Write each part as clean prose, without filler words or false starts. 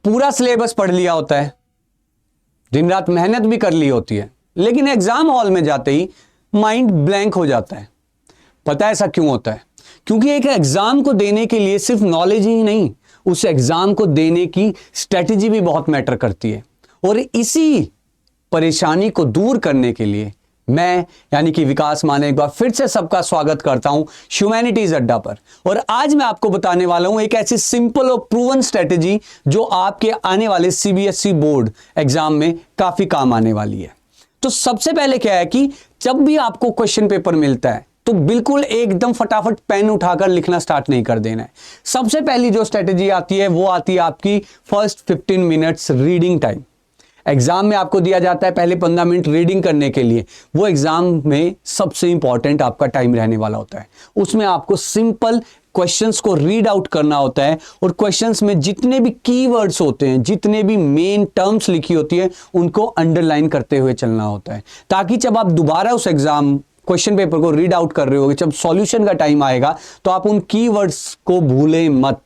पूरा सिलेबस पढ़ लिया होता है, दिन रात मेहनत भी कर ली होती है, लेकिन एग्जाम हॉल में जाते ही माइंड ब्लैंक हो जाता है। पता है ऐसा क्यों होता है? क्योंकि एक एग्जाम को देने के लिए सिर्फ नॉलेज ही नहीं, उस एग्जाम को देने की स्ट्रेटेजी भी बहुत मैटर करती है। और इसी परेशानी को दूर करने के लिए मैं यानी कि विकास मान एक बार फिर से सबका स्वागत करता हूं ह्यूमैनिटीज अड्डा पर। और आज मैं आपको बताने वाला हूं एक ऐसी सिंपल और प्रूवन स्ट्रेटेजी जो आपके आने वाले सीबीएसई बोर्ड एग्जाम में काफी काम आने वाली है। तो सबसे पहले क्या है कि जब भी आपको क्वेश्चन पेपर मिलता है तो बिल्कुल एकदम फटाफट पेन उठाकर लिखना स्टार्ट नहीं कर देना है। सबसे पहली जो स्ट्रेटेजी आती है वो आती है आपकी first 15 minutes reading time. Exam में आपको दिया जाता है पहले 15 मिनट रीडिंग करने के लिए। वो एग्जाम में सबसे इंपॉर्टेंट आपका टाइम रहने वाला होता है। उसमें आपको सिंपल क्वेश्चंस को रीड आउट करना होता है और क्वेश्चंस में जितने भी कीवर्ड्स होते हैं, जितने भी मेन टर्म्स लिखी होती है, उनको अंडरलाइन करते हुए चलना होता है, ताकि जब आप दोबारा उस एग्जाम क्वेश्चन पेपर को रीड आउट कर रहे होगे, जब सॉल्यूशन का टाइम आएगा तो आप उन कीवर्ड्स को भूलें मत।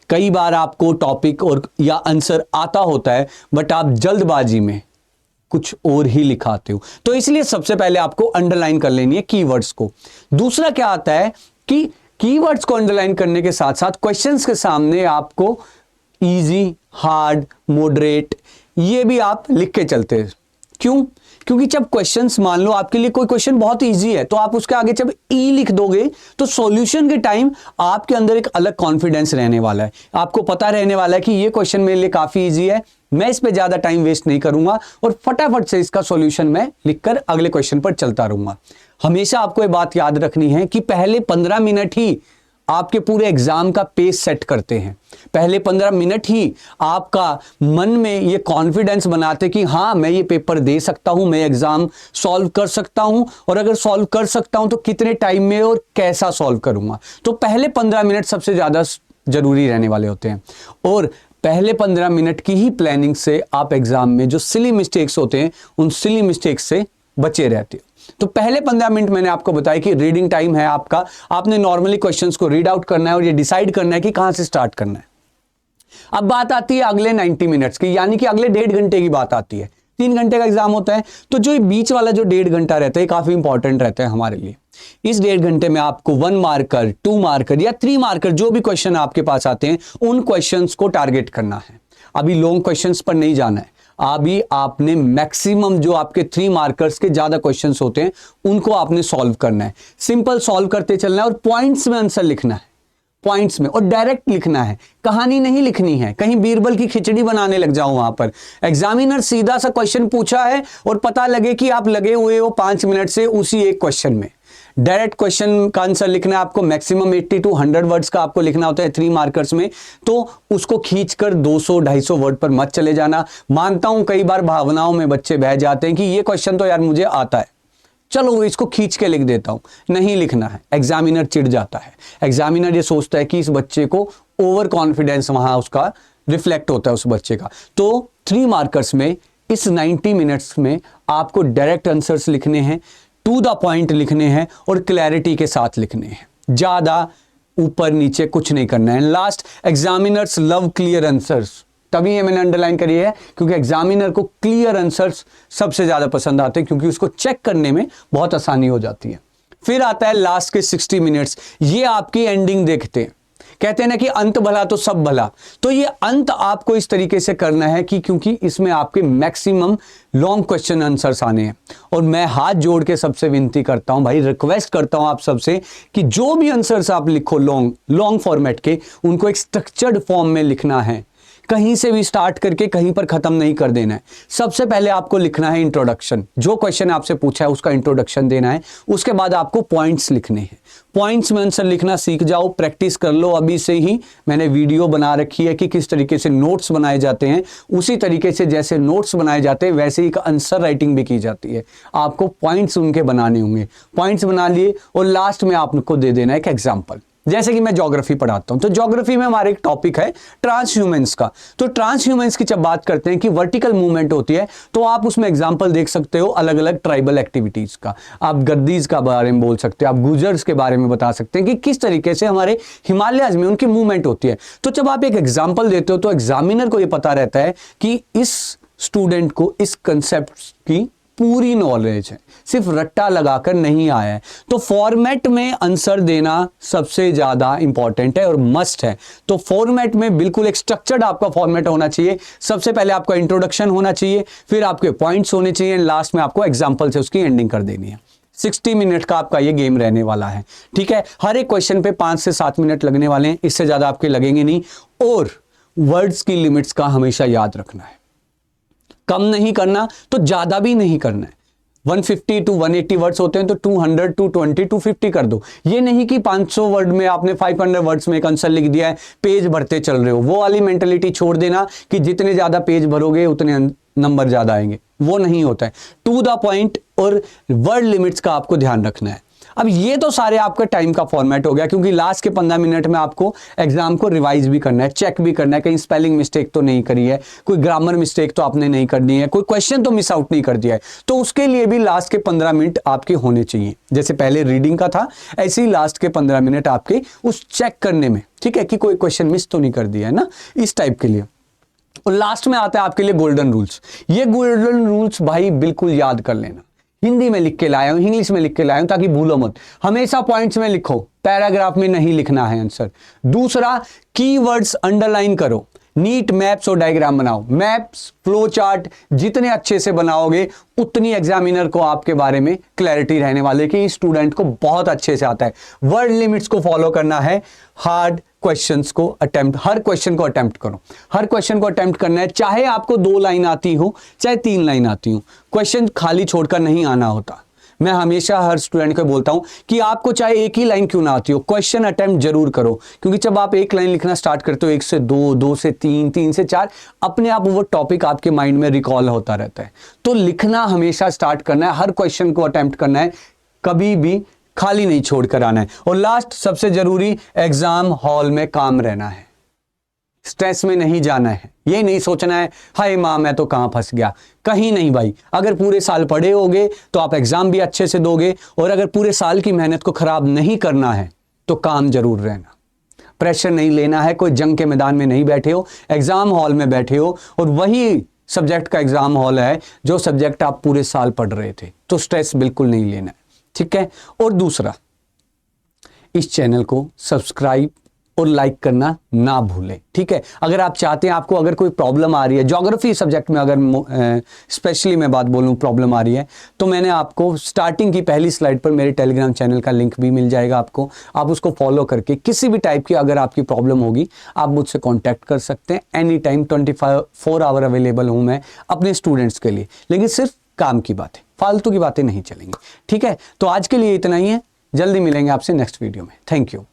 कई बार आपको टॉपिक और या आंसर आता होता है बट आप जल्दबाजी में कुछ और ही लिखाते हो, तो इसलिए सबसे पहले आपको अंडरलाइन कर लेनी है कीवर्ड्स को। दूसरा क्या आता है कि कीवर्ड्स को अंडरलाइन करने के साथ साथ क्वेश्चंस के सामने आपको इजी, हार्ड, मॉडरेट ये भी आप लिख के चलते हैं। क्यों? क्योंकि जब क्वेश्चंस मान लो आपके लिए कोई क्वेश्चन बहुत इजी है तो आप उसके आगे जब ई लिख दोगे तो सॉल्यूशन के टाइम आपके अंदर एक अलग कॉन्फिडेंस रहने वाला है। आपको पता रहने वाला है कि ये क्वेश्चन मेरे लिए काफी इजी है, मैं इस पे ज्यादा टाइम वेस्ट नहीं करूंगा और फटाफट से इसका सॉल्यूशन मैं लिखकर अगले क्वेश्चन पर चलता रहूंगा। हमेशा आपको ये बात याद रखनी है कि पहले 15 मिनट ही आपके पूरे एग्जाम का पेस सेट करते हैं। पहले 15 मिनट ही आपका मन में ये कॉन्फिडेंस बनाते कि हाँ मैं ये पेपर दे सकता हूं, मैं एग्जाम सॉल्व कर सकता हूं, और अगर सॉल्व कर सकता हूं तो कितने टाइम में और कैसा सॉल्व करूंगा। तो पहले 15 मिनट सबसे ज्यादा जरूरी रहने वाले होते हैं और पहले 15 मिनट की ही प्लानिंग से आप एग्जाम में जो सिली मिस्टेक्स होते हैं उन सिली मिस्टेक्स से बचे रहते हो। तो पहले 15 मिनट मैंने आपको बताया कि रीडिंग टाइम है आपका। आपने नॉर्मली क्वेश्चंस को रीड आउट करना है और ये डिसाइड करना है कि कहां से स्टार्ट करना है। अब बात आती है अगले 90 मिनट्स की, यानी कि अगले 1.5 घंटे की बात आती है। 3 घंटे का एग्जाम होता है, तो जो बीच वाला जो 1.5 घंटा रहता है काफी इंपॉर्टेंट रहता है हमारे लिए। इस 1.5 घंटे में आपको 1 मार्कर, 2 मार्कर या 3 मार्कर जो भी क्वेश्चन आपके पास आते हैं उन क्वेश्चंस को टारगेट करना है। अभी लॉन्ग क्वेश्चंस पर नहीं जाना है, अभी आपने मैक्सिमम जो आपके 3 मार्कर्स के ज्यादा क्वेश्चंस होते हैं उनको आपने सॉल्व करना है। सिंपल सॉल्व करते चलना है और पॉइंट्स में आंसर लिखना है, पॉइंट्स में, और डायरेक्ट लिखना है, कहानी नहीं लिखनी है। कहीं बीरबल की खिचड़ी बनाने लग जाओ वहां पर। एग्जामिनर सीधा सा क्वेश्चन पूछा है और पता लगे कि आप लगे हुए हो 5 मिनट से उसी एक क्वेश्चन में। डायरेक्ट क्वेश्चन का आंसर लिखना है आपको, मैक्सिमम 80 to 100 वर्ड्स का आपको लिखना होता है 3 मार्कर्स में। तो उसको खींचकर 200-250 वर्ड पर मत चले जाना। मानता हूं कई बार भावनाओं में बच्चे बह जाते हैं कि ये क्वेश्चन तो यार मुझे आता है, चलो इसको खींच के लिख देता हूं। नहीं लिखना है, एग्जामिनर चिढ़ जाता है। एग्जामिनर ये सोचता है कि इस बच्चे को ओवर कॉन्फिडेंस वहां उसका रिफ्लेक्ट होता है उस बच्चे का। तो 3 मार्कर्स में इस 90 मिनट्स में आपको डायरेक्ट आंसर्स लिखने हैं, टू द पॉइंट लिखने हैं और क्लैरिटी के साथ लिखने हैं। ज्यादा ऊपर नीचे कुछ नहीं करना है। Last, examiners love clear answers, तभी ये मैंने अंडरलाइन करी है क्योंकि एग्जामिनर को क्लियर आंसर्स सबसे ज्यादा पसंद आते हैं, क्योंकि उसको चेक करने में बहुत आसानी हो जाती है। फिर आता है लास्ट के 60 मिनट्स, ये आपकी एंडिंग देखते हैं। कहते हैं ना कि अंत भला तो सब भला, तो ये अंत आपको इस तरीके से करना है कि क्योंकि इसमें आपके मैक्सिमम लॉन्ग क्वेश्चन आंसर्स आने हैं। और मैं हाथ जोड़ के सबसे विनती करता हूं भाई, रिक्वेस्ट करता हूं आप सबसे कि जो भी आंसर्स आप लिखो लॉन्ग फॉर्मेट के, उनको एक स्ट्रक्चर्ड फॉर्म में लिखना है। कहीं से भी स्टार्ट करके कहीं पर खत्म नहीं कर देना है। सबसे पहले आपको लिखना है इंट्रोडक्शन, जो क्वेश्चन आपसे पूछा है उसका इंट्रोडक्शन देना है। उसके बाद आपको पॉइंट्स लिखने हैं। पॉइंट्स में आंसर लिखना सीख जाओ, प्रैक्टिस कर लो। अभी से ही मैंने वीडियो बना रखी है कि किस तरीके से नोट्स बनाए जाते हैं। उसी तरीके से जैसे नोट्स बनाए जाते हैं वैसे ही आंसर राइटिंग भी की जाती है। आपको पॉइंट्स उनके बनाने होंगे। पॉइंट्स बना लिए और लास्ट में आपको दे देना एक एग्जाम्पल। जैसे कि मैं ज्योग्राफी पढ़ाता हूं, तो ज्योग्राफी में हमारा एक टॉपिक है ट्रांस ह्यूमंस का। तो ट्रांस ह्यूमंस की जब बात करते हैं कि वर्टिकल मूवमेंट होती है, तो आप उसमें एग्जांपल देख सकते हो अलग अलग ट्राइबल एक्टिविटीज का। आप गद्दीज का बारे में बोल सकते हो, आप गुजर्स के बारे में बता सकते हैं कि किस तरीके से हमारे हिमालयाज में उनकी मूवमेंट होती है। तो जब आप एक एग्जाम्पल देते हो तो एग्जामिनर को यह पता रहता है कि इस स्टूडेंट को इस कंसेप्ट की पूरी नॉलेज है, सिर्फ रट्टा लगाकर नहीं आया है। तो फॉर्मेट में आंसर देना सबसे ज्यादा इंपॉर्टेंट है और मस्ट है। तो फॉर्मेट में बिल्कुल एक स्ट्रक्चर्ड आपका फॉर्मेट होना चाहिए। सबसे पहले आपका इंट्रोडक्शन होना चाहिए, फिर आपके पॉइंट्स होने चाहिए, लास्ट में आपको एग्जाम्पल से उसकी एंडिंग कर देनी है। 60 मिनट का आपका ये गेम रहने वाला है, ठीक है। हर एक क्वेश्चन पे 5 से 7 मिनट लगने वाले हैं, इससे ज्यादा आपके लगेंगे नहीं। और वर्ड्स की लिमिट्स का हमेशा याद रखना है, कम नहीं करना तो ज्यादा भी नहीं करना है। 150 to 180 वर्ड्स होते हैं तो 200 to 220 to 50 कर दो। ये नहीं कि 500 वर्ड में आपने 500 वर्ड्स में एक आंसर लिख दिया है, पेज भरते चल रहे हो। वो वाली मेंटेलिटी छोड़ देना कि जितने ज्यादा पेज भरोगे उतने नंबर ज्यादा आएंगे, वो नहीं होता है। टू द पॉइंट और वर्ड लिमिट्स का आपको ध्यान रखना है। अब ये तो सारे आपका टाइम का फॉर्मेट हो गया, क्योंकि लास्ट के 15 मिनट में आपको एग्जाम को रिवाइज भी करना है, चेक भी करना है, कहीं स्पेलिंग मिस्टेक तो नहीं करी है, कोई ग्रामर मिस्टेक तो आपने नहीं करनी है, कोई क्वेश्चन तो मिस आउट नहीं कर दिया है। तो उसके लिए भी लास्ट के 15 मिनट आपके होने चाहिए। जैसे पहले रीडिंग का था, ऐसे ही लास्ट के 15 मिनट आपके उस चेक करने में, ठीक है, कि कोई क्वेश्चन मिस तो नहीं कर दिया है ना, इस टाइप के लिए। और लास्ट में आता है आपके लिए गोल्डन रूल्स। ये गोल्डन रूल्स भाई बिल्कुल याद कर लेना। हिंदी में लिख के लाया हूं, इंग्लिश में लिख के लाया हूं, ताकि भूलो मत। हमेशा पॉइंट्स में लिखो, पैराग्राफ में नहीं लिखना है आंसर। दूसरा, कीवर्ड्स अंडरलाइन करो, नीट मैप्स और डायग्राम बनाओ। मैप्स, फ्लो चार्ट जितने अच्छे से बनाओगे उतनी एग्जामिनर को आपके बारे में क्लैरिटी रहने वाली कि स्टूडेंट को बहुत अच्छे से आता है। वर्ड लिमिट्स को फॉलो करना है। हार्ड क्वेश्चंस को अटेम्प्ट, हर क्वेश्चन को अटेम्प्ट करो, हर क्वेश्चन को अटेम्प्ट करना है, चाहे आपको 2 लाइन आती हो चाहे 3 लाइन आती हो। क्वेश्चन खाली छोड़कर नहीं आना होता। मैं हमेशा हर स्टूडेंट को बोलता हूं कि आपको चाहे एक ही लाइन क्यों ना आती हो, क्वेश्चन अटेम्प्ट जरूर करो। क्योंकि जब आप एक लाइन लिखना स्टार्ट करते हो, 1 से 2, 2 से 3, 3 से 4, अपने आप वो टॉपिक आपके माइंड में रिकॉल होता रहता है। तो लिखना हमेशा स्टार्ट करना है, हर क्वेश्चन को अटेम्प्ट करना है, कभी भी खाली नहीं छोड़कर आना है। और लास्ट सबसे जरूरी, एग्जाम हॉल में काम रहना है, स्ट्रेस में नहीं जाना है। ये नहीं सोचना है हाय मां मैं तो कहां फंस गया, कहीं नहीं भाई। अगर पूरे साल पढ़े होगे तो आप एग्जाम भी अच्छे से दोगे, और अगर पूरे साल की मेहनत को खराब नहीं करना है तो काम जरूर रहना। प्रेशर नहीं लेना है, कोई जंग के मैदान में नहीं बैठे हो, एग्जाम हॉल में बैठे हो, और वही सब्जेक्ट का एग्जाम हॉल है जो सब्जेक्ट आप पूरे साल पढ़ रहे थे। तो स्ट्रेस बिल्कुल नहीं लेना है, ठीक है। और दूसरा, इस चैनल को सब्सक्राइब और लाइक करना ना भूलें, ठीक है। अगर आप चाहते हैं, आपको अगर कोई प्रॉब्लम आ रही है ज्योग्राफी सब्जेक्ट में, अगर स्पेशली मैं बात बोलूं प्रॉब्लम आ रही है, तो मैंने आपको स्टार्टिंग की पहली स्लाइड पर मेरे टेलीग्राम चैनल का लिंक भी मिल जाएगा आपको। आप उसको फॉलो करके किसी भी टाइप की अगर आपकी प्रॉब्लम होगी, आप मुझसे कॉन्टैक्ट कर सकते हैं। एनी टाइम 24 आवर अवेलेबल हूं मैं अपने स्टूडेंट्स के लिए, लेकिन सिर्फ काम की बातें, फालतू की बातें नहीं चलेंगी, ठीक है। तो आज के लिए इतना ही है, जल्दी मिलेंगे आपसे नेक्स्ट वीडियो में। Thank you.